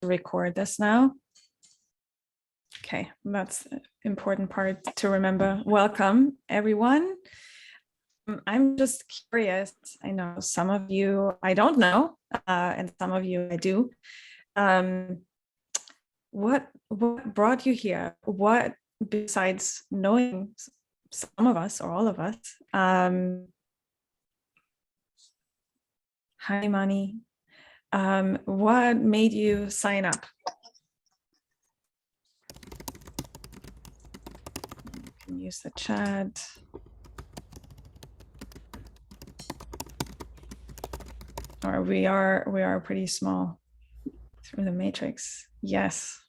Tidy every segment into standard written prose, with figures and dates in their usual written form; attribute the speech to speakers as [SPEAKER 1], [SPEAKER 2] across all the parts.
[SPEAKER 1] record this now. Okay, that's an important part to remember. Welcome, everyone. I'm just curious. I know some of you I don't know, and some of you I do. What brought you here? What, besides knowing some of us or all of us? Hi, Mani. What made you sign up? You can use the chat. Or we are pretty small. Through the matrix. Yes.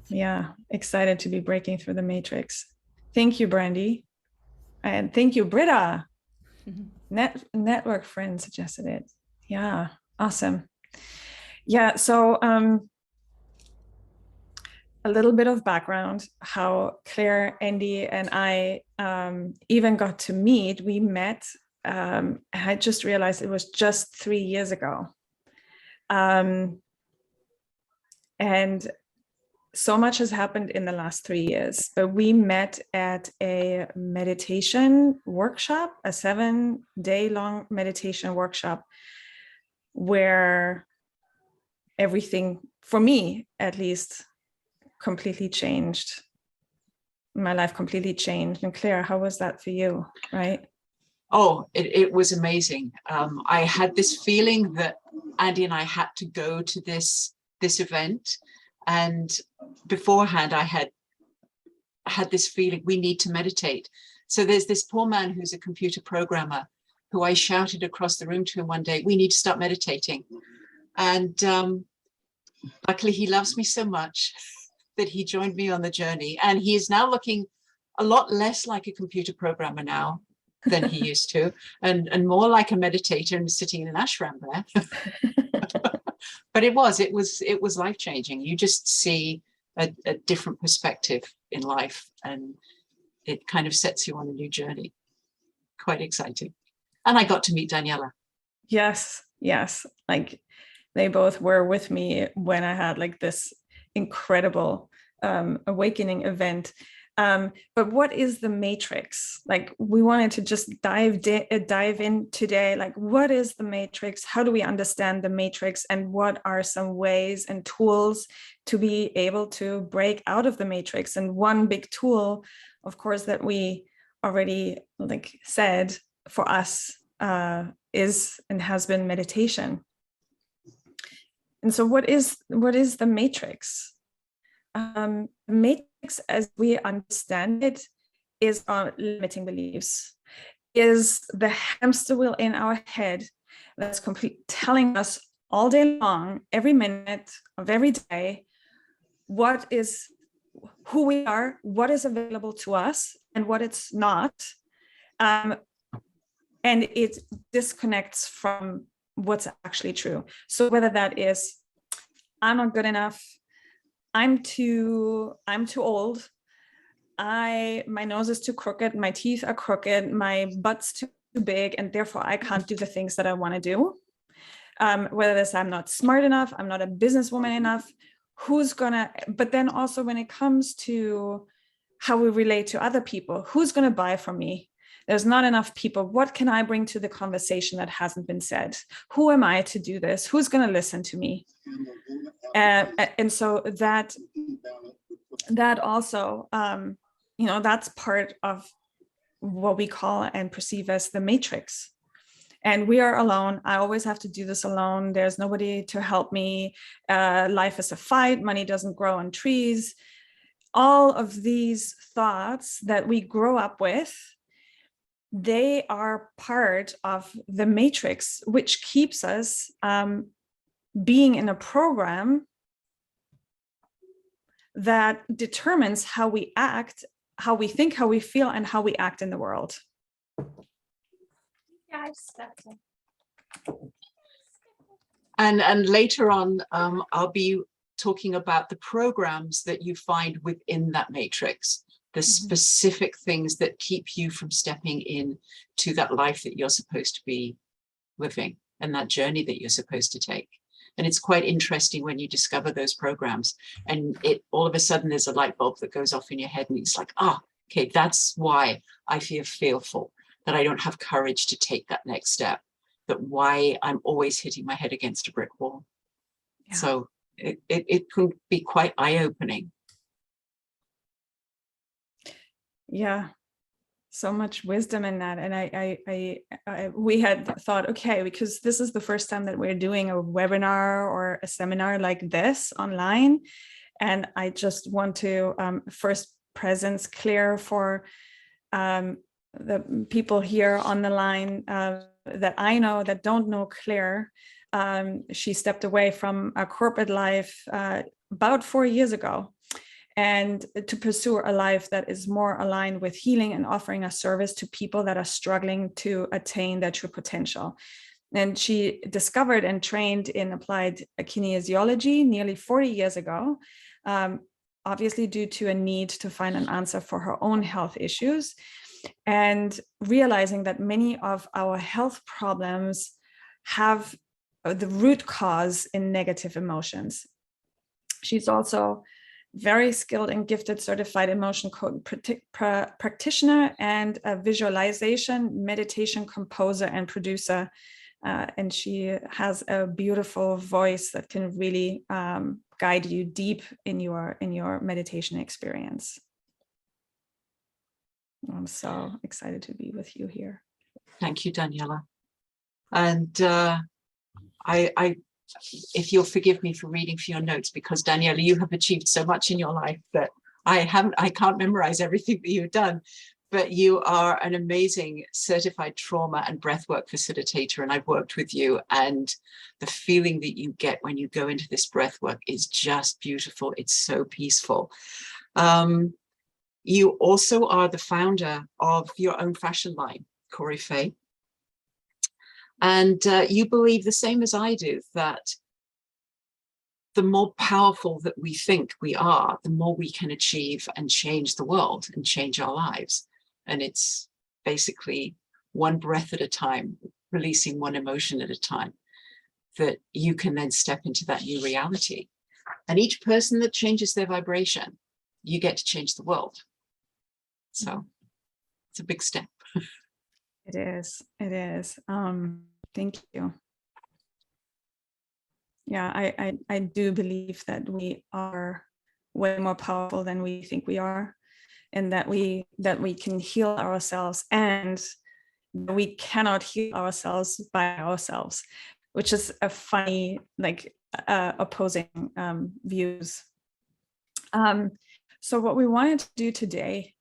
[SPEAKER 1] Yeah, excited to be breaking through the matrix. Thank you, Brandy. And thank you, Britta. Network friend suggested it. Yeah, awesome. Yeah, so a little bit of background, how Claire, Andy, and I even got to meet. We met, I just realized it was just 3 years ago. And so much has happened in the last 3 years, but we met at a meditation workshop, a 7-day-long meditation workshop, where everything, for me at least, completely changed. My life completely changed. And Claire, how was that for you, right?
[SPEAKER 2] Oh, it was amazing. I had this feeling that Andy and I had to go to this event. And beforehand, I had this feeling we need to meditate. So there's this poor man who's a computer programmer who I shouted across the room to him one day, we need to start meditating. And luckily he loves me so much that he joined me on the journey. And he is now looking a lot less like a computer programmer now than he used to, and more like a meditator and sitting in an ashram there. But it was life-changing. You just see a different perspective in life, and it kind of sets you on a new journey. Quite exciting. And I got to meet Daniela.
[SPEAKER 1] Yes. Like they both were with me when I had like this incredible awakening event. But what is the matrix? Like, we wanted to just dive in today. Like, what is the matrix? How do we understand the matrix? And what are some ways and tools to be able to break out of the matrix? And one big tool, of course, that we already like said for us is and has been meditation. And so what is the matrix? The matrix, as we understand it, is our limiting beliefs, is the hamster wheel in our head that's telling us all day long, every minute of every day, who we are, what is available to us, and what it's not. And it disconnects from what's actually true. So whether that is, I'm not good enough, I'm too old, my nose is too crooked, my teeth are crooked, my butt's too big, and therefore I can't do the things that I want to do. Whether this, I'm not smart enough, I'm not a businesswoman enough, but then also when it comes to how we relate to other people, who's gonna buy from me? There's not enough people. What can I bring to the conversation that hasn't been said? Who am I to do this? Who's going to listen to me? And so that also, that's part of what we call and perceive as the matrix. And we are alone. I always have to do this alone. There's nobody to help me. Life is a fight. Money doesn't grow on trees. All of these thoughts that we grow up with, they are part of the matrix, which keeps us being in a program that determines how we act, how we think, how we feel, and how we act in the world.
[SPEAKER 3] Yeah, I stepped in.
[SPEAKER 2] And later on, I'll be talking about the programs that you find within that matrix, the specific things that keep you from stepping in to that life that you're supposed to be living and that journey that you're supposed to take. And it's quite interesting when you discover those programs and it all of a sudden there's a light bulb that goes off in your head and it's like, okay, that's why I feel fearful, that I don't have courage to take that next step, that why I'm always hitting my head against a brick wall.
[SPEAKER 1] Yeah.
[SPEAKER 2] So it can be quite eye-opening.
[SPEAKER 1] Yeah, so much wisdom in that. And we had thought, okay, because this is the first time that we're doing a webinar or a seminar like this online. And I just want to first presence clear for the people here on the line that I know that don't know Claire. She stepped away from a corporate life about 4 years ago, and to pursue a life that is more aligned with healing and offering a service to people that are struggling to attain their true potential. And she discovered and trained in applied kinesiology nearly 40 years ago, obviously due to a need to find an answer for her own health issues, and realizing that many of our health problems have the root cause in negative emotions. She's also very skilled and gifted certified emotion code practitioner and a visualization, meditation composer and producer. And she has a beautiful voice that can really guide you deep in your meditation experience. I'm so excited to be with you here.
[SPEAKER 2] Thank you, Daniela. And if you'll forgive me for reading for your notes, because Daniela, you have achieved so much in your life that I can't memorize everything that you've done, but you are an amazing certified trauma and breathwork facilitator. And I've worked with you, and the feeling that you get when you go into this breathwork is just beautiful. It's so peaceful. You also are the founder of your own fashion line, Coryphée. And you believe the same as I do, that the more powerful that we think we are, the more we can achieve and change the world and change our lives. And it's basically one breath at a time, releasing one emotion at a time, that you can then step into that new reality. And each person that changes their vibration, you get to change the world. So it's a big step.
[SPEAKER 1] It is. It is. Thank you. Yeah, I do believe that we are way more powerful than we think we are, and that we can heal ourselves, and we cannot heal ourselves by ourselves, which is a funny, like opposing views. So what we wanted to do today,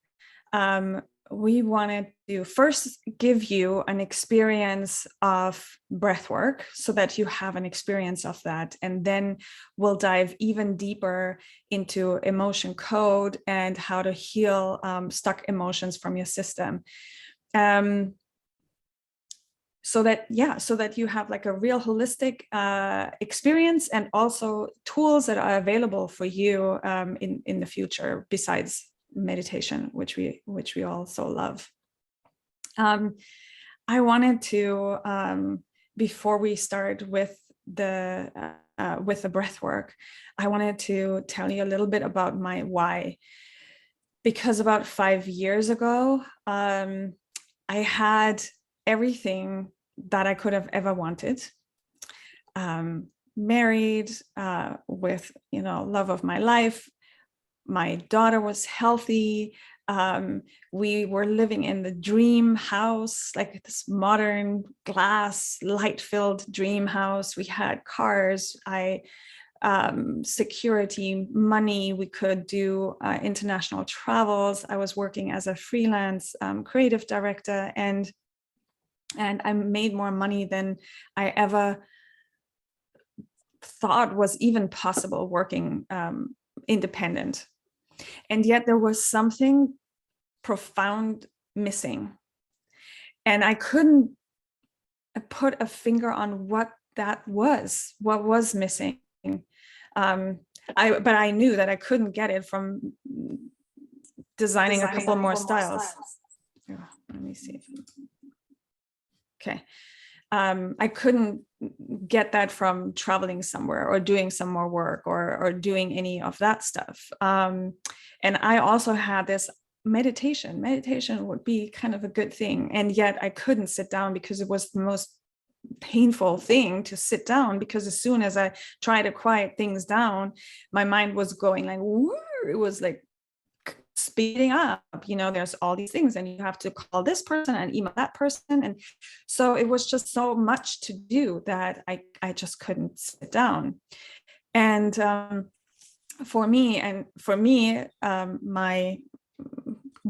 [SPEAKER 1] we wanted to first give you an experience of breath work so that you have an experience of that. And then we'll dive even deeper into emotion code and how to heal stuck emotions from your system. So that you have like a real holistic experience, and also tools that are available for you in the future besides meditation, which we also love. I wanted to, before we start with the breath work, I wanted to tell you a little bit about my why. Because about 5 years ago, I had everything that I could have ever wanted. Married, with love of my life. My daughter was healthy. We were living in the dream house, like this modern glass, light-filled dream house. We had cars, security, money. We could do international travels. I was working as a freelance creative director, and I made more money than I ever thought was even possible working independent. And yet there was something profound missing. And I couldn't put a finger on what was missing. But I knew that I couldn't get it from designing a couple more styles. Yeah, let me see. Okay. I couldn't get that from traveling somewhere or doing some more work or doing any of that stuff. And I also had this meditation would be kind of a good thing, and yet I couldn't sit down because it was the most painful thing to sit down, because as soon as I tried to quiet things down, my mind was going like, woo, it was like speeding up. There's all these things and you have to call this person and email that person, and so it was just so much to do that I just couldn't sit down. And for me, my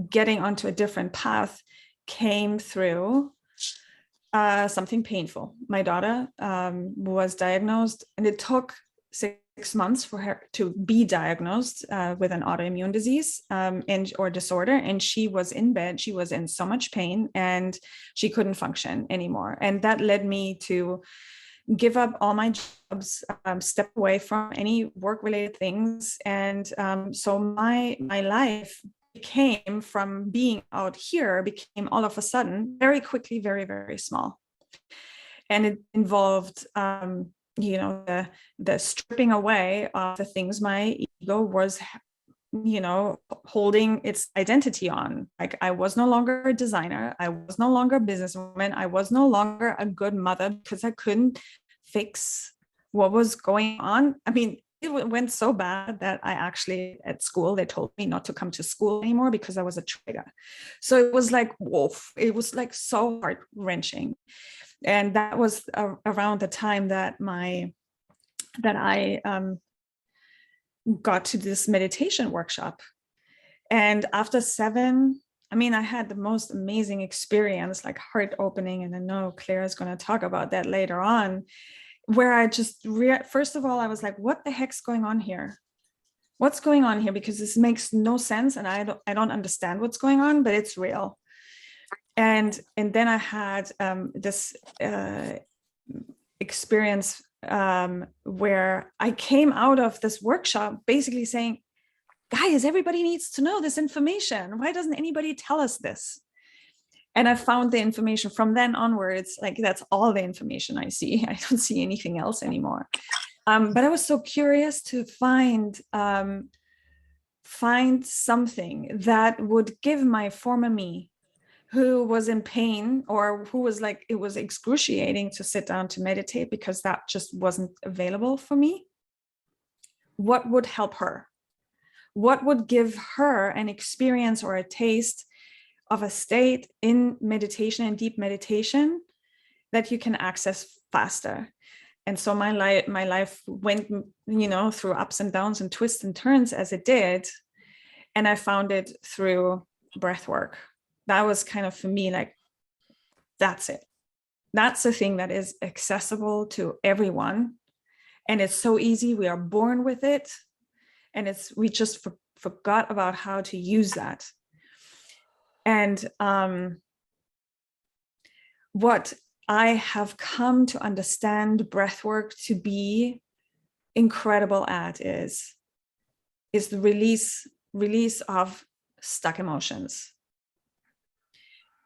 [SPEAKER 1] getting onto a different path came through something painful. My daughter was diagnosed, and it took 6 months for her to be diagnosed with an autoimmune disease or disorder. And she was in bed. She was in so much pain and she couldn't function anymore. And that led me to give up all my jobs, step away from any work-related things. And so my life became, from being out here, became all of a sudden very quickly very, very small. And it involved the stripping away of the things my ego was holding its identity on. Like, I was no longer a designer, I was no longer a businesswoman, I was no longer a good mother, because I couldn't fix what was going on. I mean, it went so bad that I actually, at school, they told me not to come to school anymore because I was a traitor. So it was like, woof, it was like so heart-wrenching. And that was around the time that I got to this meditation workshop. And after 7, I had the most amazing experience, like heart opening. And I know Claire is going to talk about that later on, where I just, first of all, I was like, what the heck's going on here? What's going on here? Because this makes no sense. And I don't understand what's going on, but it's real. And then I had this experience where I came out of this workshop basically saying, guys, everybody needs to know this information. Why doesn't anybody tell us this? And I found the information from then onwards. Like, that's all the information I see. I don't see anything else anymore. But I was so curious to find something that would give my former me, who was in pain, or who was like, it was excruciating to sit down to meditate because that just wasn't available for me. What would help her? What would give her an experience or a taste of a state in meditation and deep meditation that you can access faster? And so my life went, through ups and downs and twists and turns as it did. And I found it through breath work. That was kind of, for me, like, that's it. That's the thing that is accessible to everyone. And it's so easy. We are born with it. And we just forgot about how to use that. And what I have come to understand breathwork to be incredible at is the release of stuck emotions.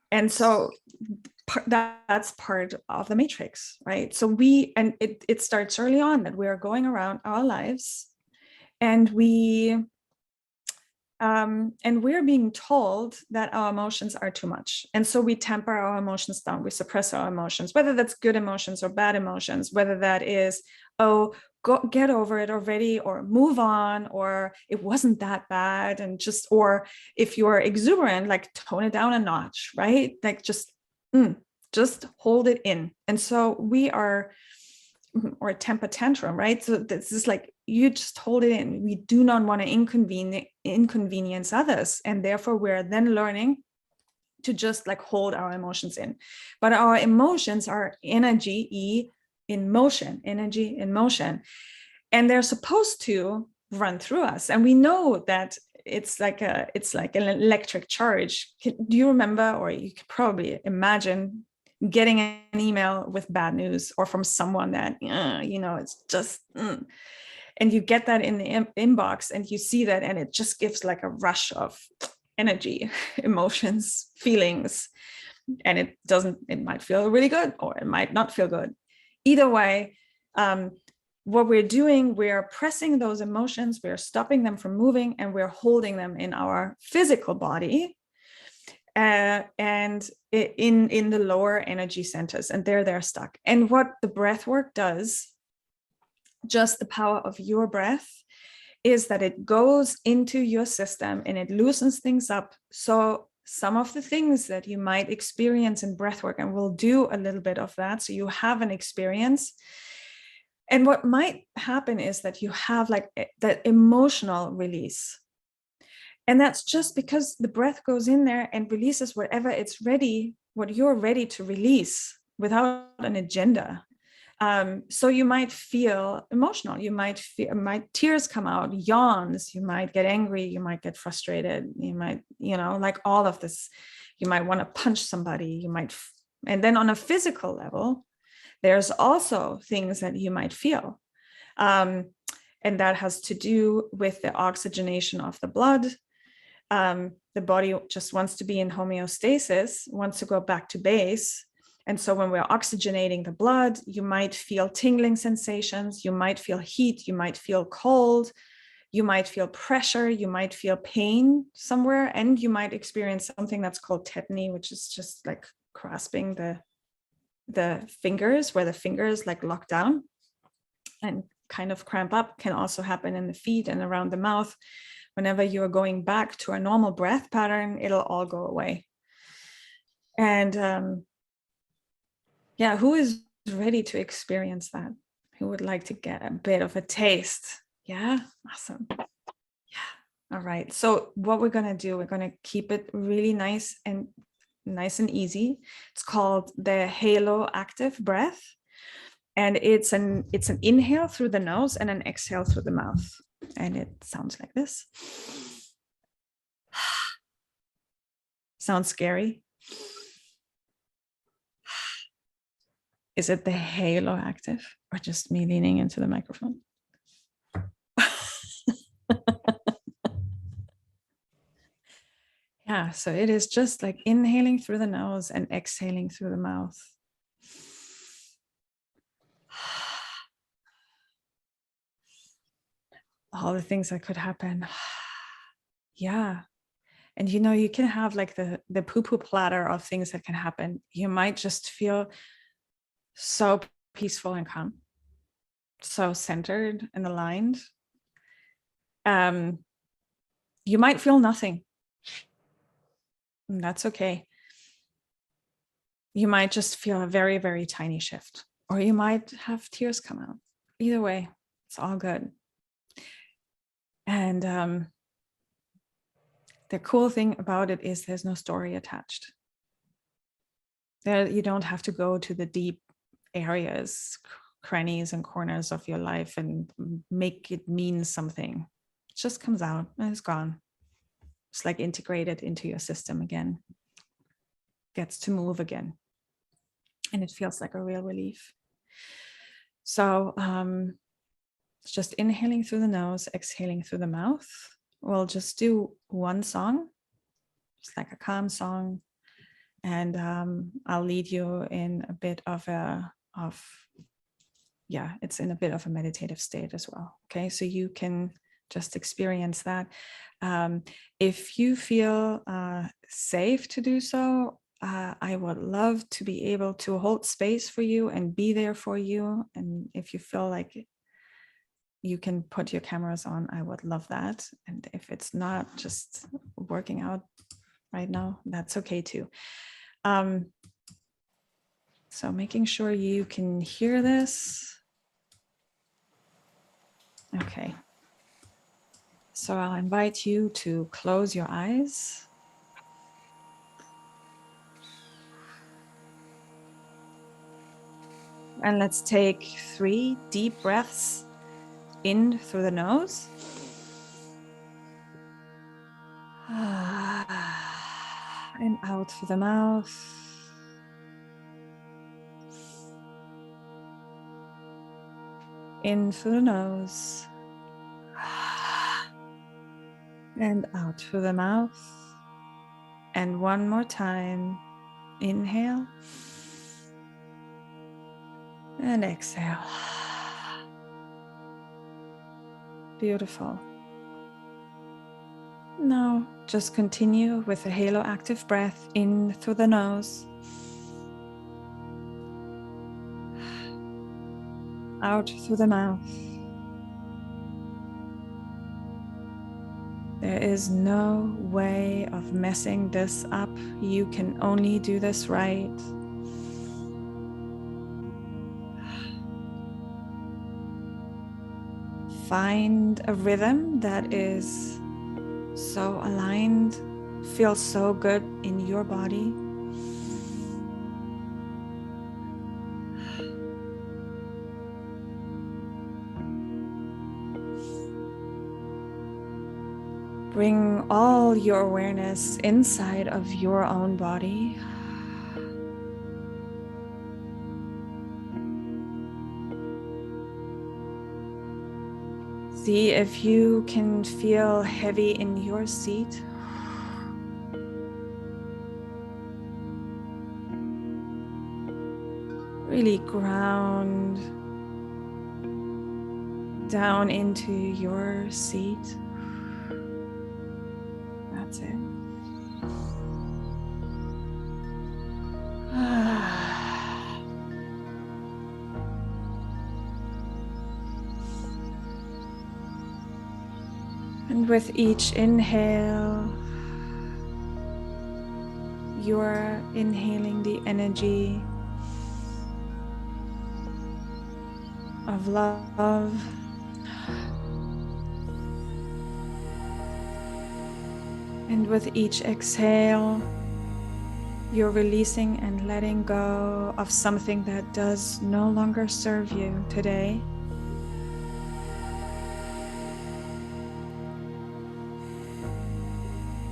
[SPEAKER 1] And so that's part of the matrix, right? So it starts early on, that we are going around our lives and we're being told that our emotions are too much. And so we temper our emotions down, we suppress our emotions, whether that's good emotions or bad emotions, whether that is, oh, get over it already, or move on, or it wasn't that bad, and or if you're exuberant, like, tone it down a notch, right? Like, just hold it in. And so we are, or a temper tantrum, right? So this is like, you just hold it in. We do not want to inconvenience others, and therefore we're then learning to just like hold our emotions in. But our emotions are energy in motion, energy in motion, and they're supposed to run through us. And we know that it's like an electric charge. Do you remember, or you could probably imagine, getting an email with bad news, or from someone that it's just and you get that in the inbox, and you see that, and it just gives like a rush of energy, emotions, feelings. and it might feel really good or it might not feel good. Either way, what we're doing, we're pressing those emotions, we're stopping them from moving, and we're holding them in our physical body, and in the lower energy centers, and they're stuck. And what the breath work does, just the power of your breath, is that it goes into your system and it loosens things up. So some of the things that you might experience in breath work, and we'll do a little bit of that so you have an experience. And what might happen is that you have like that emotional release. And that's just because the breath goes in there and releases whatever it's ready, what you're ready to release without an agenda. So you might feel emotional, you might tears come out, yawns, you might get angry, you might get frustrated, you might, like all of this, you might want to punch somebody, and then on a physical level, there's also things that you might feel. And that has to do with the oxygenation of the blood. The body just wants to be in homeostasis, wants to go back to base. And so when we're oxygenating the blood, you might feel tingling sensations, you might feel heat, you might feel cold, you might feel pressure, you might feel pain somewhere, and you might experience something that's called tetany, which is just like grasping the fingers, where the fingers like lock down and kind of cramp up. Can also happen in the feet and around the mouth. Whenever you're going back to a normal breath pattern, it'll all go away. And yeah, who is ready to experience that? Who would like to get a bit of a taste? Yeah, awesome. Yeah, all right. So what we're gonna do, we're gonna keep it really nice and easy. It's called the Halo Active Breath, and it's an inhale through the nose and an exhale through the mouth, and it sounds like this. Sounds scary. Is it the Halo Active or just me leaning into the microphone? Yeah, so it is just like inhaling through the nose and exhaling through the mouth. All the things that could happen. Yeah. And you can have like the poo-poo platter of things that can happen. You might just feel so peaceful and calm, so centered and aligned. You might feel nothing. And that's okay. You might just feel a very, very tiny shift, or you might have tears come out. Either way, it's all good. And the cool thing about it is there's no story attached. You don't have to go to the deep areas, crannies and corners of your life and make it mean something. It just comes out and it's gone. It's like integrated into your system again. Gets to move again. And it feels like a real relief. So it's just inhaling through the nose, exhaling through the mouth. We'll just do one song. It's like a calm song. And I'll lead you in a bit of it's in a bit of a meditative state as well. Okay, so you can just experience that. If you feel safe to do so, I would love to be able to hold space for you and be there for you. And if you feel like you can put your cameras on, I would love that. And if it's not just working out right now, that's okay too. So making sure you can hear this. Okay. So I'll invite you to close your eyes. And let's take 3 deep breaths in through the nose. And out through the mouth. In through the nose. And out through the mouth. And one more time. Inhale. And exhale. Beautiful. Now just continue with a halo active breath in through the nose, out through the mouth. There is no way of messing this up. You can only do this right. Find a rhythm that is so aligned, feels so good in your body. Bring all your awareness inside of your own body. See if you can feel heavy in your seat. Really ground down into your seat. That's it. And with each inhale, you're inhaling the energy of love. And with each exhale, you're releasing and letting go of something that does no longer serve you today.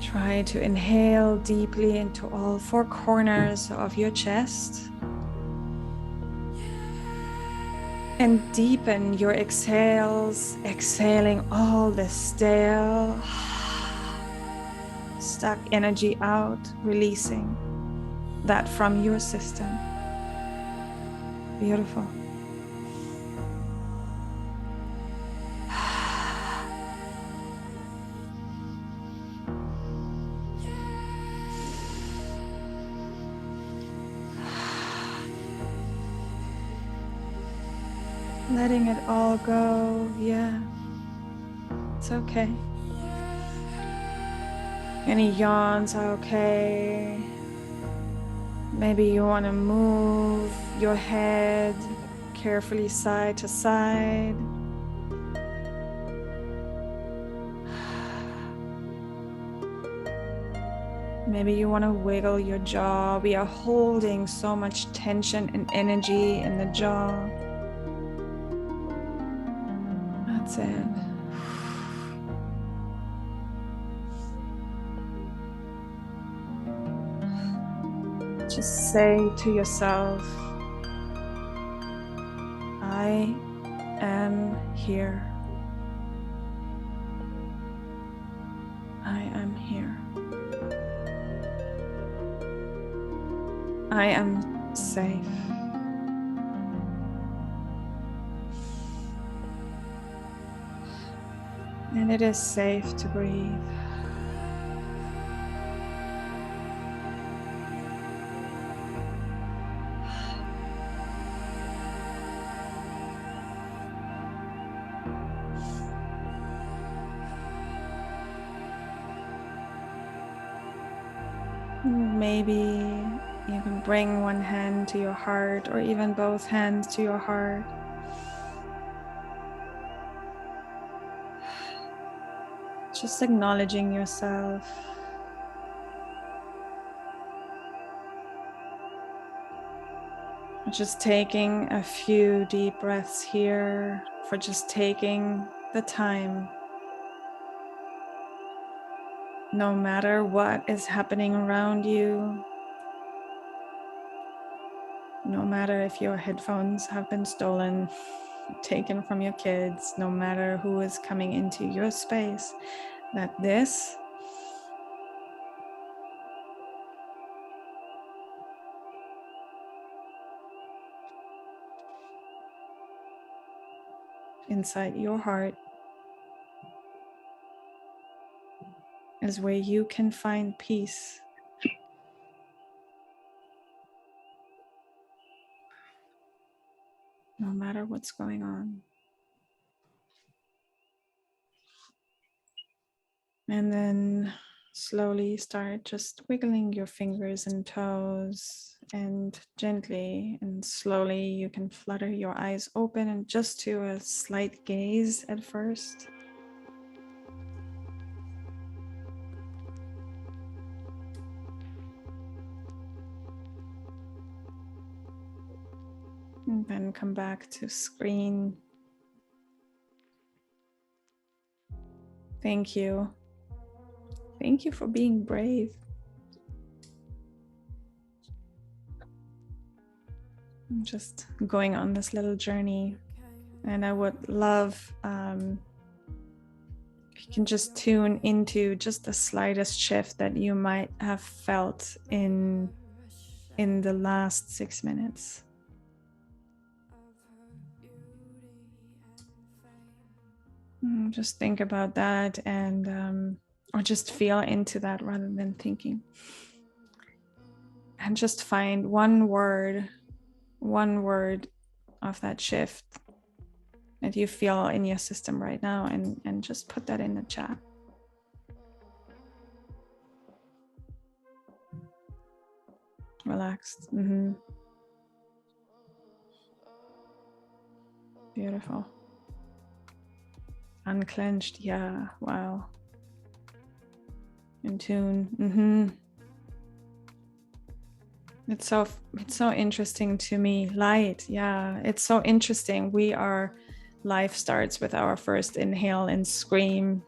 [SPEAKER 1] Try to inhale deeply into all four corners of your chest. And deepen your exhales, exhaling all the stale, stuck energy out, releasing that from your system. Beautiful. Letting it all go, yeah, it's okay. Any yawns are okay. Maybe you want to move your head carefully side to side. Maybe you want to wiggle your jaw. We are holding so much tension and energy in the jaw. That's it. Just say to yourself, I am here. I am here. I am safe. And it is safe to breathe. Maybe you can bring one hand to your heart or even both hands to your heart. Just acknowledging yourself. Just taking a few deep breaths here, for just taking the time. No matter what is happening around you, no matter if your headphones have been stolen, taken from your kids, no matter who is coming into your space, that this inside your heart is where you can find peace. No matter what's going on. And then slowly start just wiggling your fingers and toes, and gently and slowly you can flutter your eyes open and just to a slight gaze at first. And then come back to screen. Thank you. Thank you for being brave. I'm just going on this little journey, and I would love if you can just tune into just the slightest shift that you might have felt in the last 6 minutes. Just think about that, and or just feel into that rather than thinking, and just find one word of that shift that you feel in your system right now, and just put that in the chat. Relaxed. Beautiful. Unclenched. Yeah. Wow. In tune. It's so interesting to me. Light. Yeah. It's so interesting. Life starts with our first inhale and scream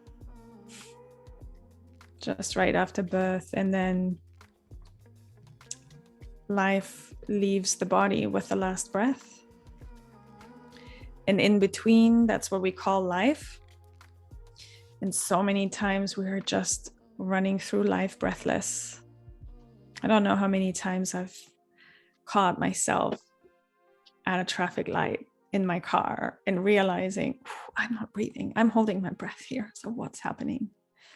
[SPEAKER 1] just right after birth, and then life leaves the body with the last breath. And in between, that's what we call life. And so many times we are just running through life breathless. I don't know how many times I've caught myself at a traffic light in my car and realizing I'm not breathing. I'm holding my breath here. So what's happening?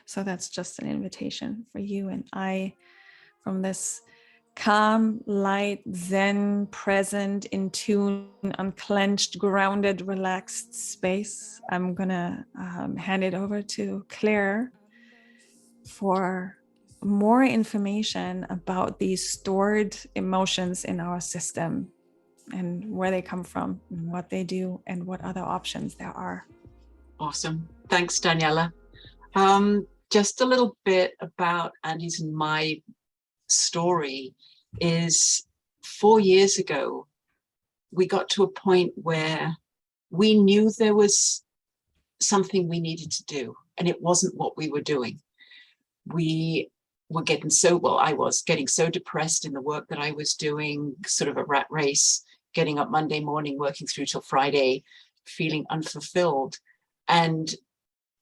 [SPEAKER 1] So that's just an invitation for you and I, from this calm, light, zen, present, in tune, unclenched, grounded, relaxed space. I'm gonna hand it over to Claire for more information about these stored emotions in our system and where they come from and what they do and what other options there are.
[SPEAKER 2] Awesome. Thanks, Daniela. Just a little bit about Andy's and my story is 4 years ago, we got to a point where we knew there was something we needed to do, and it wasn't what we were doing. We were getting I was getting so depressed in the work that I was doing, sort of a rat race, getting up Monday morning, working through till Friday, feeling unfulfilled and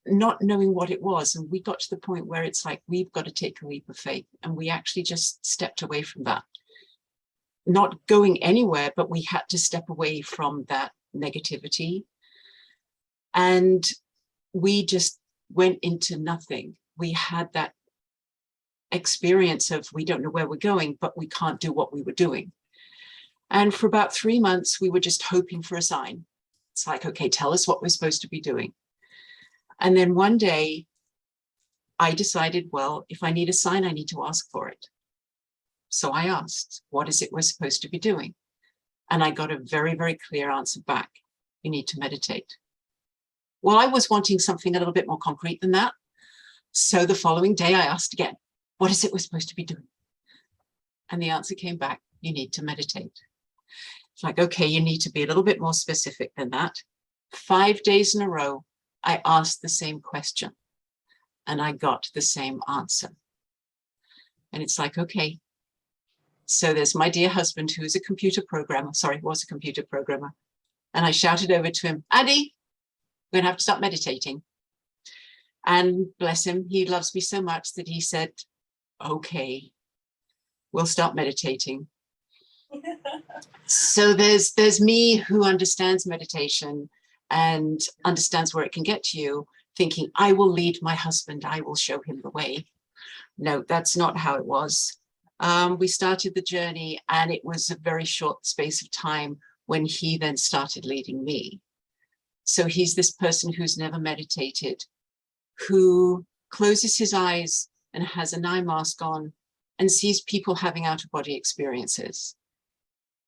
[SPEAKER 2] not knowing what it was. And we got to the point where it's like, we've got to take a leap of faith. And we actually just stepped away from that. Not going anywhere, but we had to step away from that negativity. And we just went into nothing. We had that experience of, we don't know where we're going, but we can't do what we were doing. And for about 3 months, we were just hoping for a sign. It's like, okay, tell us what we're supposed to be doing. And then one day I decided, well, if I need a sign, I need to ask for it. So I asked, what is it we're supposed to be doing? And I got a very, very clear answer back. You need to meditate. Well, I was wanting something a little bit more concrete than that. So the following day I asked again, what is it we're supposed to be doing? And the answer came back, you need to meditate. It's like, okay, you need to be a little bit more specific than that. 5 days in a row, I asked the same question and I got the same answer. And it's like, okay. So there's my dear husband, who is a computer programmer, was a computer programmer. And I shouted over to him, Andy, we're going to have to start meditating. And bless him, he loves me so much that he said, okay, we'll start meditating. So there's me who understands meditation, and understands where it can get you, thinking, I will lead my husband, I will show him the way. No, that's not how it was. We started the journey, and it was a very short space of time when he then started leading me. So he's this person who's never meditated, who closes his eyes and has an eye mask on and sees people having out-of-body experiences.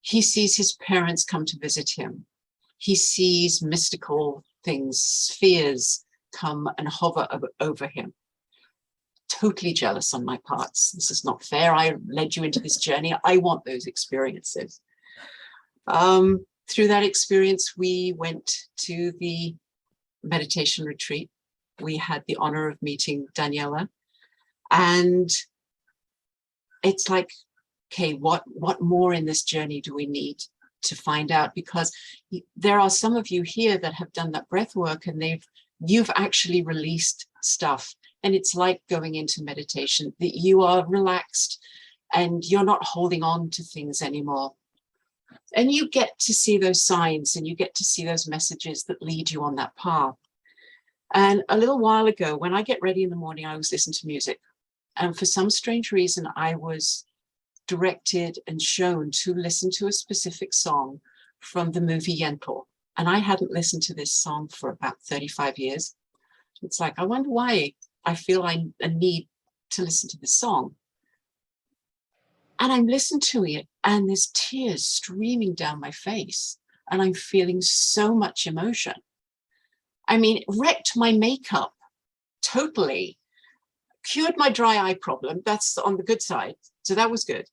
[SPEAKER 2] He sees his parents come to visit him. He sees mystical things, spheres come and hover over him. Totally jealous on my parts. This is not fair. I led you into this journey. I want those experiences. Through that experience, we went to the meditation retreat. We had the honor of meeting Daniela, and it's like, okay, what more in this journey do we need to find out? Because there are some of you here that have done that breath work, and you've actually released stuff. And it's like going into meditation, that you are relaxed and you're not holding on to things anymore. And you get to see those signs, and you get to see those messages that lead you on that path. And a little while ago, when I get ready in the morning, I always listen to music. And for some strange reason, I was directed and shown to listen to a specific song from the movie Yentl. And I hadn't listened to this song for about 35 years. It's like, I wonder why I feel a need to listen to this song. And I'm listening to it, and there's tears streaming down my face, and I'm feeling so much emotion. I mean, it wrecked my makeup totally, cured my dry eye problem. That's on the good side. So that was good.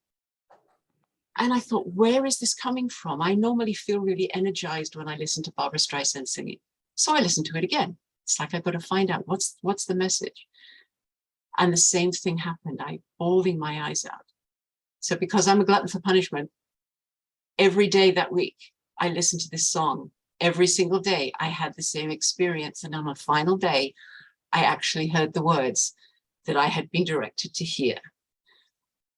[SPEAKER 2] And I thought, where is this coming from? I normally feel really energized when I listen to Barbra Streisand singing. So I listened to it again. It's like, I've got to find out what's the message. And the same thing happened. I bawling my eyes out. So because I'm a glutton for punishment, every day that week, I listened to this song. Every single day, I had the same experience. And on a final day, I actually heard the words that I had been directed to hear.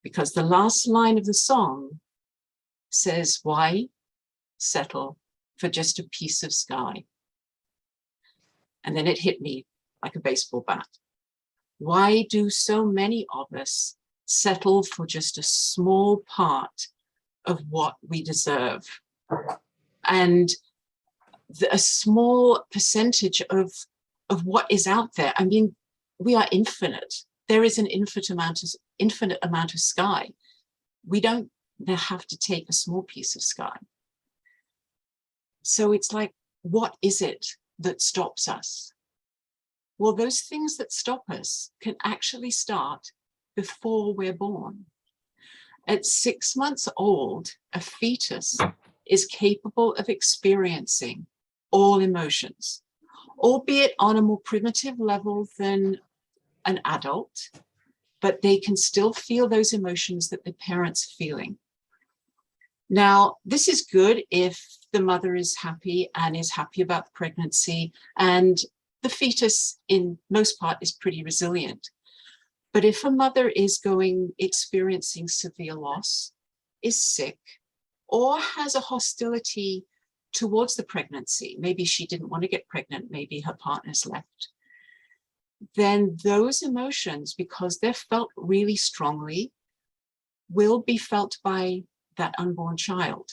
[SPEAKER 2] Because the last line of the song says, why settle for just a piece of sky? And then it hit me like a baseball bat. Why do so many of us settle for just a small part of what we deserve? And a small percentage of what is out there. I mean, we are infinite. There is an infinite amount of sky. We don't have to take a small piece of sky. So it's like, what is it that stops us? Well, those things that stop us can actually start before we're born. At 6 months old, a fetus is capable of experiencing all emotions, albeit on a more primitive level than an adult, but they can still feel those emotions that the parents are feeling. Now, this is good if the mother is happy and is happy about the pregnancy, and the fetus in most part is pretty resilient. But if a mother is experiencing severe loss, is sick, or has a hostility towards the pregnancy, maybe she didn't want to get pregnant, maybe her partner's left, then those emotions, because they're felt really strongly, will be felt by that unborn child.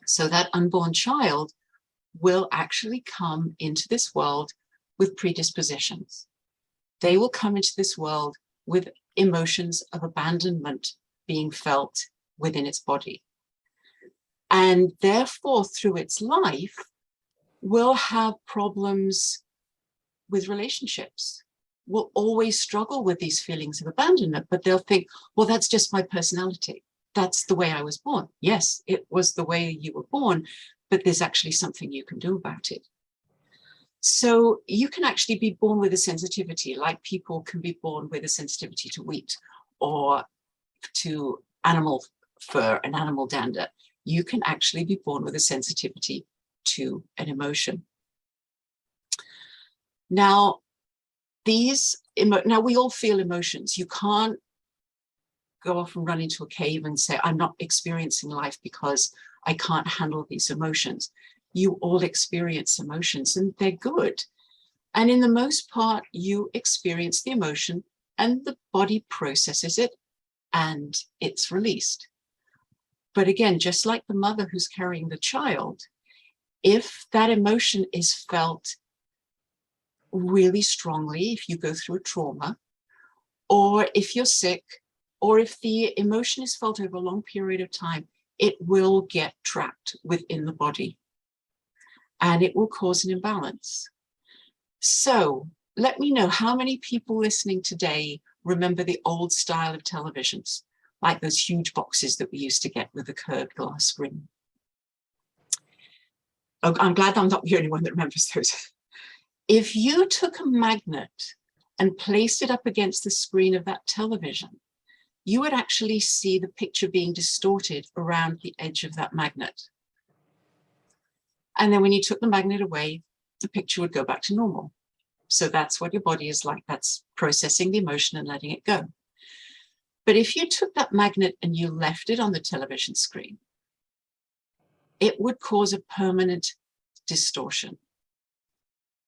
[SPEAKER 2] So that unborn child will actually come into this world with predispositions. They will come into this world with emotions of abandonment being felt within its body. And therefore, through its life, will have problems with relationships, will always struggle with these feelings of abandonment, but they'll think, well, that's just my personality. That's the way I was born. Yes, it was the way you were born, but there's actually something you can do about it. So you can actually be born with a sensitivity, like people can be born with a sensitivity to wheat or to animal fur and animal dander. You can actually be born with a sensitivity to an emotion. Now, now we all feel emotions. You can't go off and run into a cave and say, I'm not experiencing life because I can't handle these emotions. you all experience emotions, and they're good. And in the most part, you experience the emotion and the body processes it and it's released. But again, just like the mother who's carrying the child, if that emotion is felt really strongly, if you go through a trauma, or if you're sick, or if the emotion is felt over a long period of time, it will get trapped within the body and it will cause an imbalance. So let me know how many people listening today remember the old style of televisions, like those huge boxes that we used to get with a curved glass screen. Oh, I'm glad I'm not the only one that remembers those. If you took a magnet and placed it up against the screen of that television, you would actually see the picture being distorted around the edge of that magnet. And then when you took the magnet away, the picture would go back to normal. So that's what your body is like. That's processing the emotion and letting it go. But if you took that magnet and you left it on the television screen, it would cause a permanent distortion.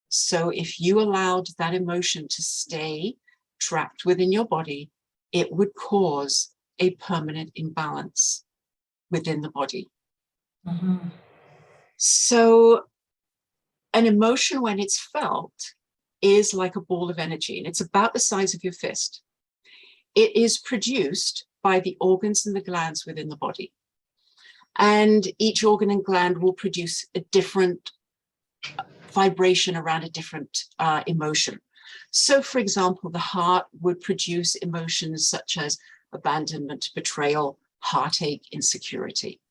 [SPEAKER 2] So if you allowed that emotion to stay trapped within your body, it would cause a permanent imbalance within the body.
[SPEAKER 4] Mm-hmm.
[SPEAKER 2] So an emotion, when it's felt, is like a ball of energy, and it's about the size of your fist. It is produced by the organs and the glands within the body. And each organ and gland will produce a different vibration around a different emotion. So, for example, the heart would produce emotions such as abandonment, betrayal, heartache, insecurity.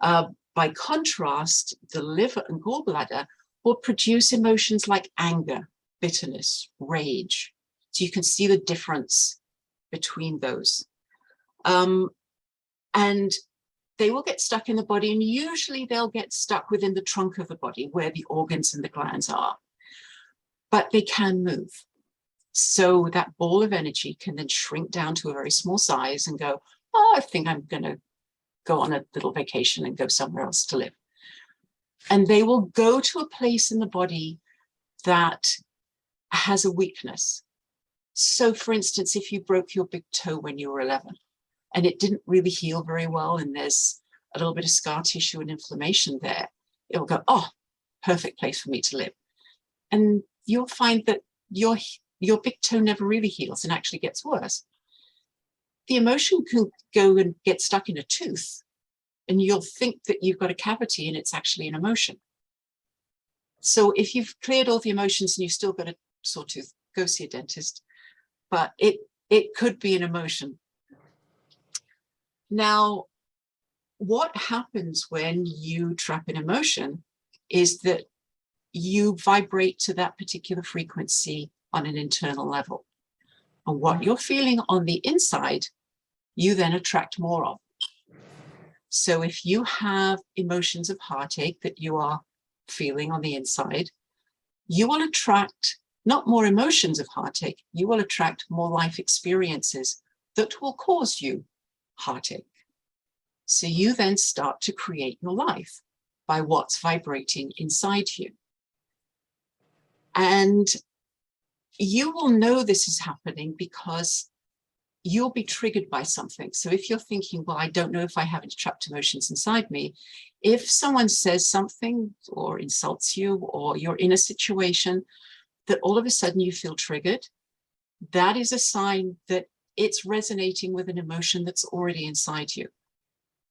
[SPEAKER 2] By contrast, the liver and gallbladder will produce emotions like anger, bitterness, rage. So you can see the difference between those. And they will get stuck in the body, and usually they'll get stuck within the trunk of the body where the organs and the glands are. But they can move. So that ball of energy can then shrink down to a very small size and go, oh, I think I'm going to go on a little vacation and go somewhere else to live. And they will go to a place in the body that has a weakness. So for instance, if you broke your big toe when you were 11 and it didn't really heal very well, and there's a little bit of scar tissue and inflammation there, it will go, oh, perfect place for me to live. And you'll find that your big toe never really heals and actually gets worse. The emotion can go and get stuck in a tooth, and you'll think that you've got a cavity and it's actually an emotion. So if you've cleared all the emotions and you've still got a sore tooth, go see a dentist. But it could be an emotion. Now, what happens when you trap an emotion is that you vibrate to that particular frequency on an internal level. And what you're feeling on the inside, you then attract more of. So if you have emotions of heartache that you are feeling on the inside, you will attract not more emotions of heartache, you will attract more life experiences that will cause you heartache. So you then start to create your life by what's vibrating inside you. And you will know this is happening because you'll be triggered by something. So if you're thinking, well, I don't know if I have any trapped emotions inside me, if someone says something or insults you, or you're in a situation that all of a sudden you feel triggered, that is a sign that it's resonating with an emotion that's already inside you.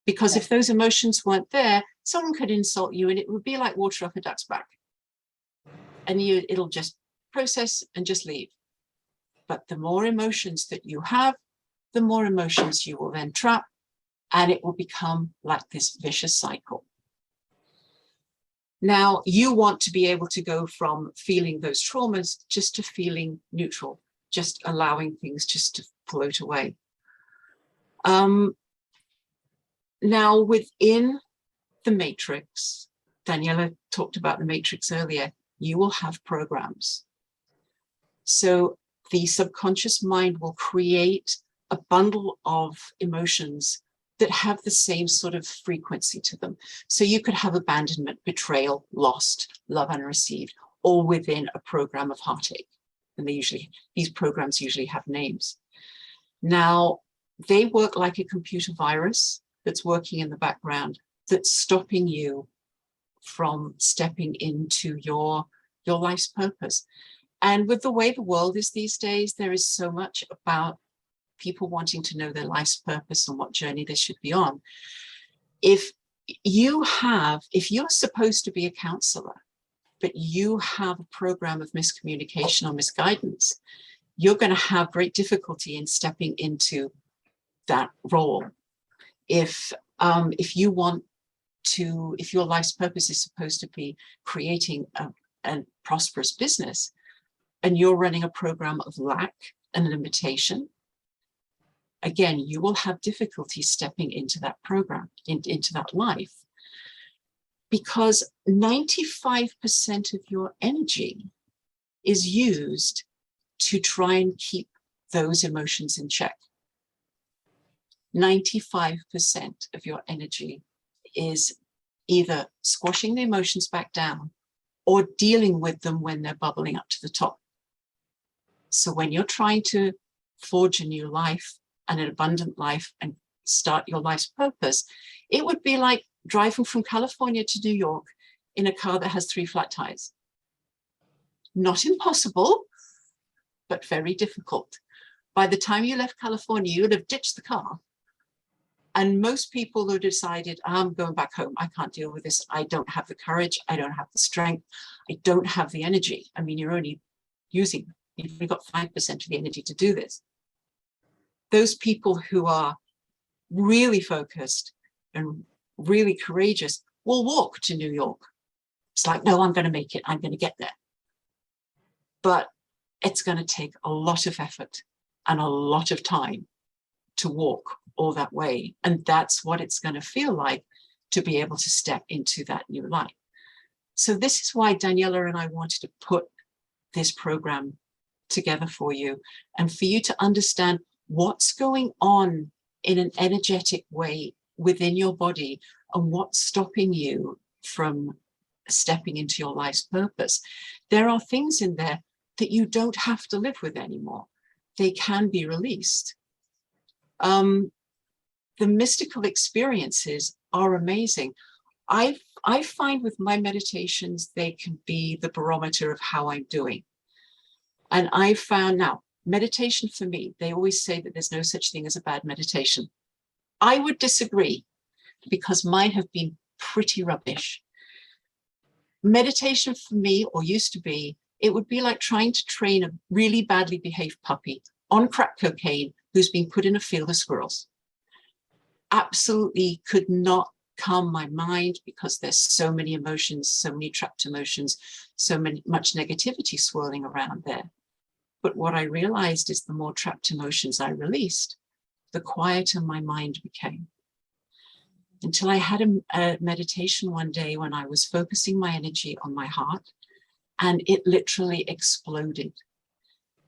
[SPEAKER 2] Because if those emotions weren't there, someone could insult you and it would be like water off a duck's back. And it'll just process and just leave. But the more emotions that you have, the more emotions you will then trap, and it will become like this vicious cycle. Now, you want to be able to go from feeling those traumas just to feeling neutral, just allowing things just to float away. Now, within the matrix, Daniela talked about the matrix earlier, you will have programs. So the subconscious mind will create a bundle of emotions that have the same sort of frequency to them. So you could have abandonment, betrayal, lost, love unreceived, all within a program of heartache. And these programs usually have names. Now, they work like a computer virus that's working in the background, that's stopping you from stepping into your life's purpose. And with the way the world is these days, there is so much about people wanting to know their life's purpose and what journey they should be on. If you're supposed to be a counselor, but you have a program of miscommunication or misguidance, you're going to have great difficulty in stepping into that role. If your life's purpose is supposed to be creating a prosperous business, and you're running a program of lack and limitation, again, you will have difficulty stepping into that program, into that life, because 95% of your energy is used to try and keep those emotions in check. 95% of your energy is either squashing the emotions back down or dealing with them when they're bubbling up to the top. So when you're trying to forge a new life and an abundant life and start your life's purpose, it would be like driving from California to New York in a car that has 3 flat tires. Not impossible, but very difficult. By the time you left California, you would have ditched the car. And most people who decided, I'm going back home, I can't deal with this, I don't have the courage, I don't have the strength, I don't have the energy. I mean, you've only got 5% of the energy to do this. Those people who are really focused and really courageous will walk to New York. It's like, no, I'm going to make it, I'm going to get there. But it's going to take a lot of effort and a lot of time to walk all that way. And that's what it's going to feel like to be able to step into that new life. So this is why Daniela and I wanted to put this program together for you, and for you to understand what's going on in an energetic way within your body and what's stopping you from stepping into your life's purpose. There are things in there that you don't have to live with anymore. They can be released. The mystical experiences are amazing. I find with my meditations, they can be the barometer of how I'm doing. And I found now, meditation for me, they always say that there's no such thing as a bad meditation. I would disagree, because mine have been pretty rubbish. Meditation for me, or used to be, it would be like trying to train a really badly behaved puppy on crack cocaine who's been put in a field of squirrels. Absolutely could not calm my mind, because there's so many emotions, so many trapped emotions, much negativity swirling around there. But what I realized is the more trapped emotions I released, the quieter my mind became. Until I had a meditation one day when I was focusing my energy on my heart, and it literally exploded.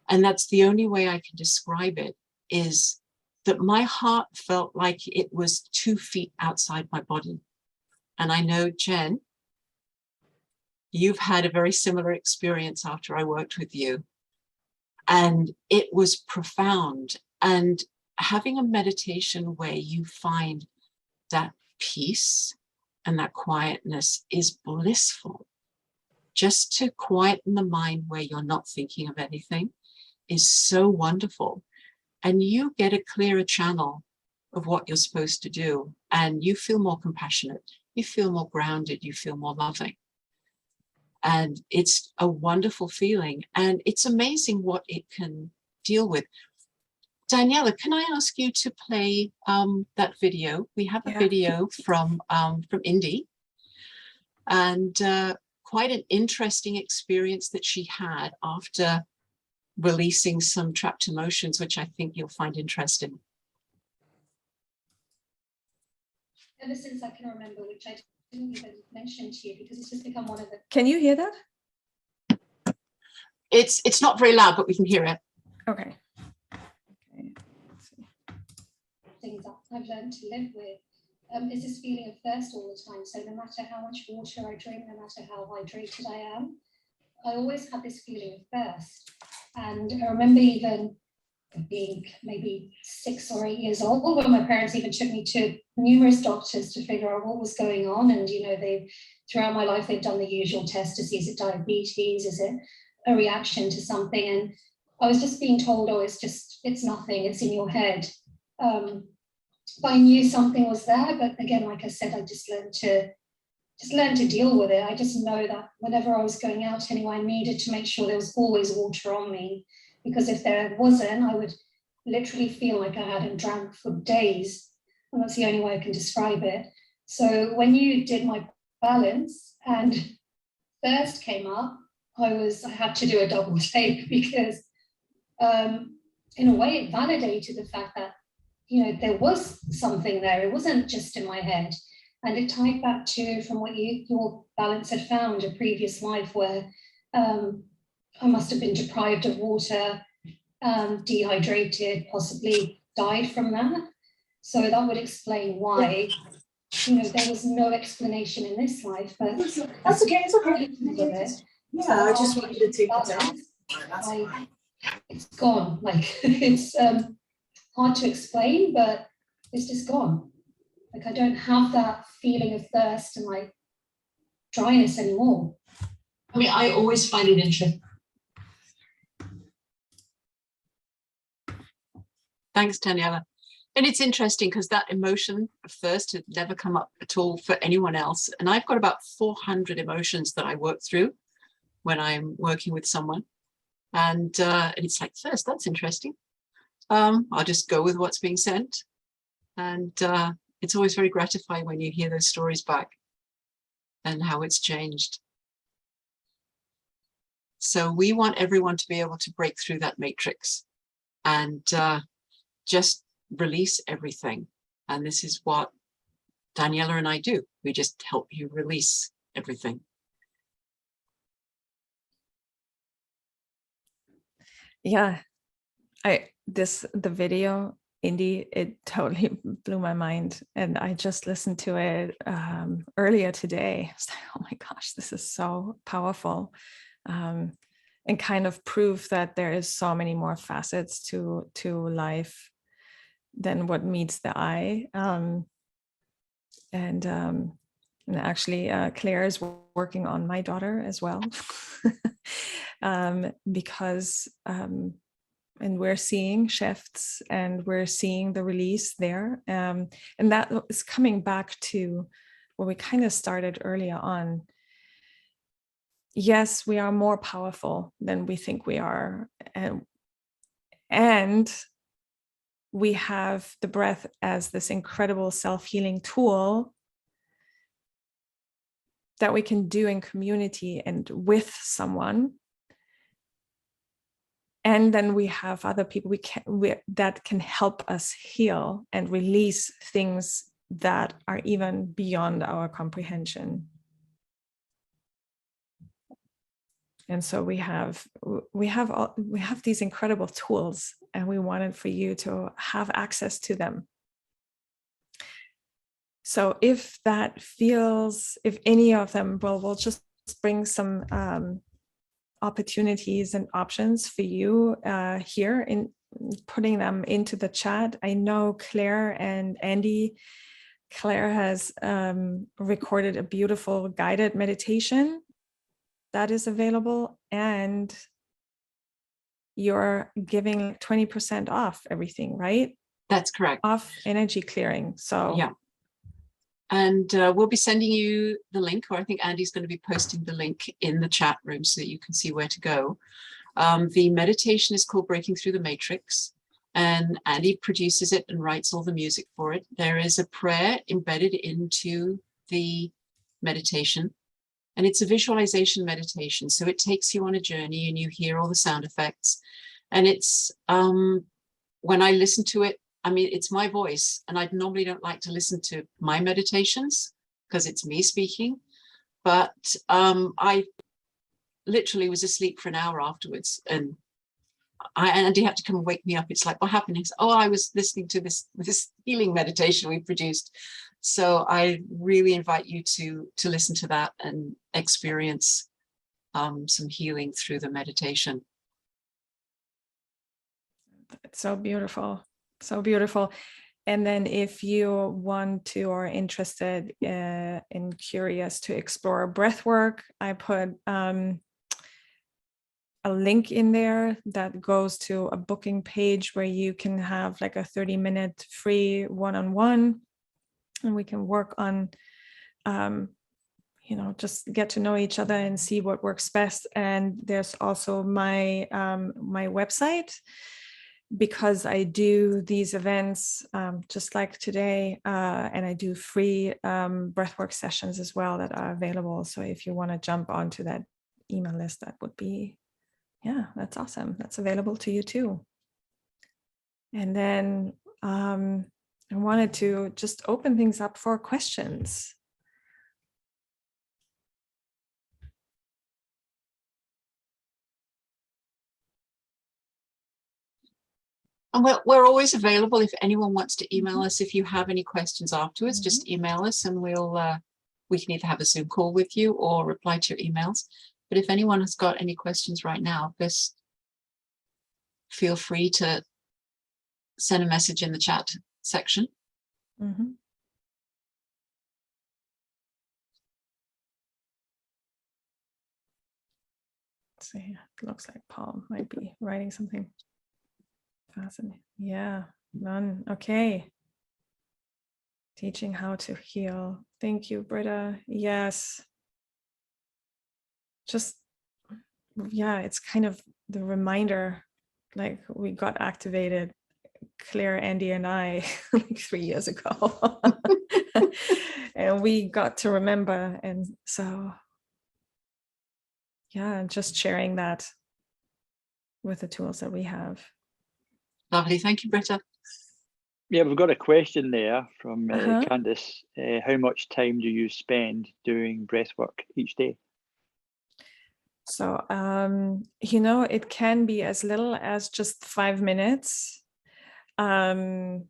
[SPEAKER 2] And that's the only way I can describe it, is that my heart felt like it was 2 feet outside my body. And I know, Jen, you've had a very similar experience after I worked with you. And it was profound. And having a meditation where you find that peace and that quietness is blissful. Just to quieten the mind where you're not thinking of anything is so wonderful. And you get a clearer channel of what you're supposed to do. And you feel more compassionate, you feel more grounded, you feel more loving. And it's a wonderful feeling. And it's amazing what it can deal with. Daniela, can I ask you to play that video? We have a video from Indy, and quite an interesting experience that she had after releasing some trapped emotions, which I think you'll find interesting.
[SPEAKER 3] Ever since I can remember, which I didn't even mention to you because it's just become one of the.
[SPEAKER 1] Can you hear that?
[SPEAKER 2] It's not very loud, but we can hear it.
[SPEAKER 1] Okay. Okay. Let's see.
[SPEAKER 3] Things up. I've learned to live with, is this feeling of thirst all the time. So no matter how much water I drink, no matter how hydrated I am, I always have this feeling of thirst. And I remember even being maybe 6 or 8 years old when my parents even took me to numerous doctors to figure out what was going on. And, you know, they throughout my life, they've done the usual test to see, is it diabetes? Is it a reaction to something? And I was just being told, oh, it's nothing, it's in your head. But I knew something was there. But again, like I said, I just learned to deal with it. I just know that whenever I was going out anyway, I needed to make sure there was always water on me, because if there wasn't, I would literally feel like I hadn't drank for days. And that's the only way I can describe it. So when you did my balance and thirst came up, I had to do a double take, because in a way it validated the fact that, you know, there was something there. It wasn't just in my head. And it tied back to, from what your balance had found, a previous life where I must have been deprived of water, dehydrated, possibly died from that. So that would explain why, you know, there was no explanation in this life. But
[SPEAKER 4] That's okay, it's okay. Yeah, I just wanted to take the time.
[SPEAKER 3] It's gone. Like, it's hard to explain, but it's just gone. Like, I don't have that feeling of thirst and like dryness anymore.
[SPEAKER 2] I mean, I always find it interesting. Thanks, Daniela. And it's interesting because that emotion of thirst had never come up at all for anyone else. And I've got about 400 emotions that I work through when I'm working with someone. And it's like, thirst, that's interesting. I'll just go with what's being sent. And it's always very gratifying when you hear those stories back and how it's changed. So we want everyone to be able to break through that matrix and just release everything. And this is what Daniela and I do. We just help you release everything.
[SPEAKER 1] Yeah, the video, Indy, it totally blew my mind. And I just listened to it earlier today. I was like, oh my gosh, this is so powerful. And kind of proof that there is so many more facets to life than what meets the eye. And actually, Claire is working on my daughter as well, because and we're seeing shifts and we're seeing the release there. And that is coming back to where we kind of started earlier on. Yes, we are more powerful than we think we are. And we have the breath as this incredible self-healing tool that we can do in community and with someone. And then we have other people that can help us heal and release things that are even beyond our comprehension. And so we have these incredible tools, and we wanted for you to have access to them. So if any of them, we'll just bring some opportunities and options for you here in putting them into the chat. I know Claire and Andy. Claire has recorded a beautiful guided meditation that is available, and you're giving 20% off everything, right?
[SPEAKER 2] That's correct.
[SPEAKER 1] Off energy clearing. So
[SPEAKER 2] yeah. And we'll be sending you the link, or I think Andy's going to be posting the link in the chat room so that you can see where to go. The meditation is called Breaking Through the Matrix, and Andy produces it and writes all the music for it. There is a prayer embedded into the meditation, and it's a visualization meditation. So it takes you on a journey and you hear all the sound effects. And it's, when I listen to it, I mean, it's my voice, and I normally don't like to listen to my meditations because it's me speaking, but I literally was asleep for an hour afterwards, and Andy had to come and wake me up. It's like, what happened? He said, oh, I was listening to this healing meditation we produced. So I really invite you to listen to that and experience some healing through the meditation.
[SPEAKER 1] It's so beautiful, so beautiful. And then if you want to or are interested and curious to explore breath work, I put a link in there that goes to a booking page where you can have like a 30-minute free one-on-one, and we can work on, just get to know each other and see what works best. And there's also my my website, because I do these events just like today, and I do free breathwork sessions as well that are available. So if you want to jump onto that email list, that would be, yeah, that's awesome. That's available to you too. And then I wanted to just open things up for questions.
[SPEAKER 2] And we're always available if anyone wants to email us. If you have any questions afterwards, just email us and we can either have a Zoom call with you or reply to your emails. But if anyone has got any questions right now, just feel free to send a message in the chat section.
[SPEAKER 1] Let's see, it looks like Paul might be writing something. Fascinating. Yeah, none. Okay. Teaching how to heal. Thank you, Britta. Yes. Just, yeah, it's kind of the reminder, like we got activated, Claire, Andy, and I, like 3 years ago. And we got to remember. And so, yeah, just sharing that with the tools that we have.
[SPEAKER 2] Lovely. Thank you, Britta.
[SPEAKER 5] Yeah, we've got a question there from Candice. How much time do you spend doing breath work each day?
[SPEAKER 1] So, it can be as little as just 5 minutes. To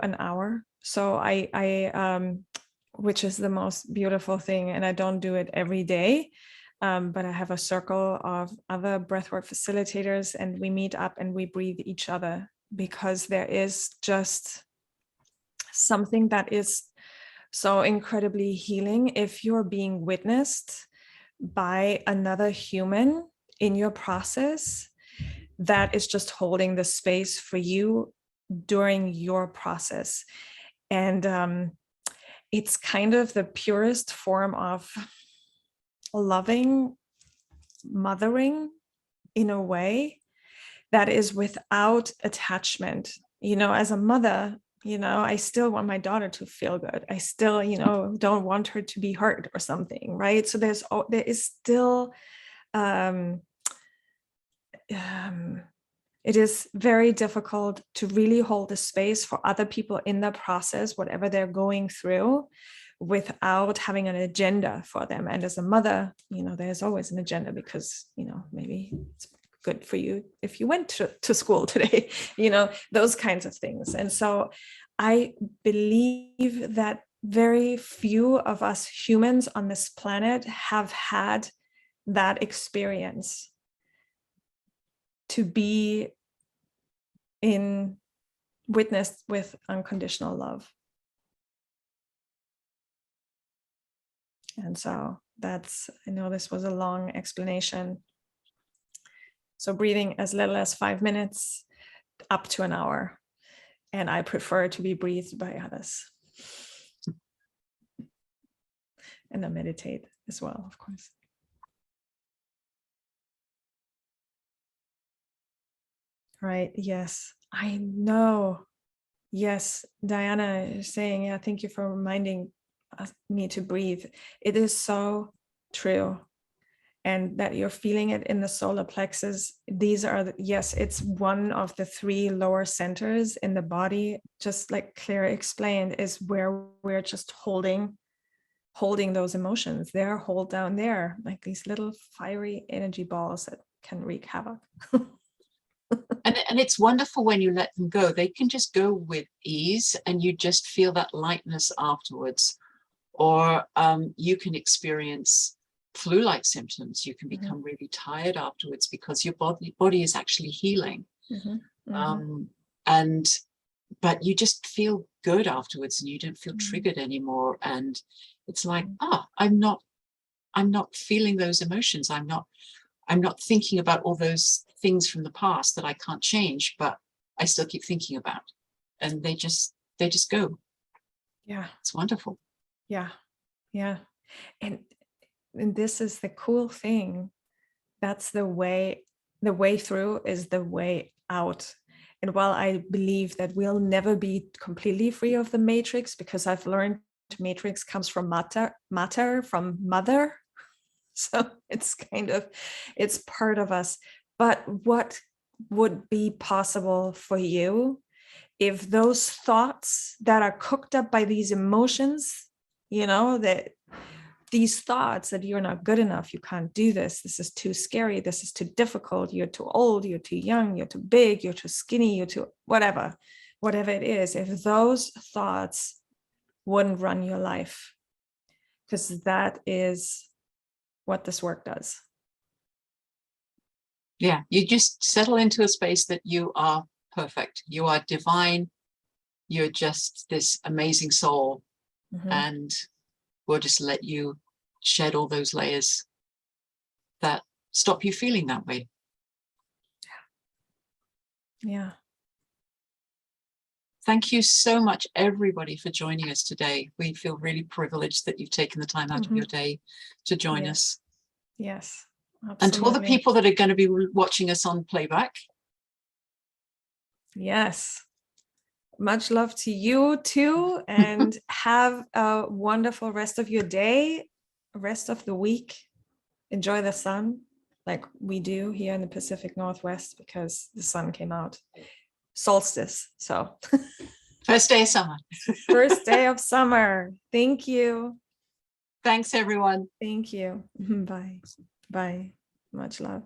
[SPEAKER 1] an hour. So I which is the most beautiful thing, and I don't do it every day. But I have a circle of other breathwork facilitators, and we meet up and we breathe each other, because there is just something that is so incredibly healing if you're being witnessed by another human in your process that is just holding the space for you during your process. And it's kind of the purest form of loving, mothering in a way that is without attachment. As a mother, I still want my daughter to feel good. I still, don't want her to be hurt or something, right? So there is still, it is very difficult to really hold the space for other people in the process, whatever they're going through, without having an agenda for them. And as a mother, there's always an agenda, because, maybe it's good for you if you went to school today, those kinds of things. And so I believe that very few of us humans on this planet have had that experience, to be witnessed with unconditional love. And so I know this was a long explanation. So breathing as little as 5 minutes up to an hour. And I prefer to be breathed by others. And I meditate as well, of course. Right. Yes, I know. Yes, Diana is saying, yeah, thank you for reminding me to breathe. It is so true. And that you're feeling it in the solar plexus. These are, yes, it's one of the 3 lower centers in the body, just like Claire explained, is where we're just holding holding those emotions. They're hold down there, like these little fiery energy balls that can wreak havoc.
[SPEAKER 2] And it's wonderful when you let them go. They can just go with ease, and you just feel that lightness afterwards. Or you can experience flu-like symptoms. You can become really tired afterwards because your body is actually healing. But you just feel good afterwards, and you don't feel triggered anymore. And it's like, I'm not feeling those emotions. I'm not thinking about all those things from the past that I can't change, but I still keep thinking about. And they just go.
[SPEAKER 1] Yeah.
[SPEAKER 2] It's wonderful.
[SPEAKER 1] Yeah. Yeah. And this is the cool thing. That's the way through is the way out. And while I believe that we'll never be completely free of the matrix, because I've learned matrix comes from matter, from mother. So it's it's part of us. But what would be possible for you if those thoughts that are cooked up by these emotions, that these thoughts that you're not good enough, you can't do this, this is too scary, this is too difficult, you're too old, you're too young, you're too big, you're too skinny, you're too whatever it is, if those thoughts wouldn't run your life, because that is what this work does.
[SPEAKER 2] Yeah, you just settle into a space that you are perfect. You are divine. You're just this amazing soul. And we'll just let you shed all those layers that stop you feeling that way.
[SPEAKER 1] Yeah.
[SPEAKER 2] Thank you so much, everybody, for joining us today. We feel really privileged that you've taken the time out of your day to join us.
[SPEAKER 1] Yes. Absolutely.
[SPEAKER 2] And to all the people that are going to be watching us on playback.
[SPEAKER 1] Yes. Much love to you too. And have a wonderful rest of your day, rest of the week. Enjoy the sun like we do here in the Pacific Northwest, because the sun came out. Solstice. So
[SPEAKER 2] First day of summer.
[SPEAKER 1] First day of summer. Thank you.
[SPEAKER 2] Thanks, everyone.
[SPEAKER 1] Thank you. Bye. Bye. Much love.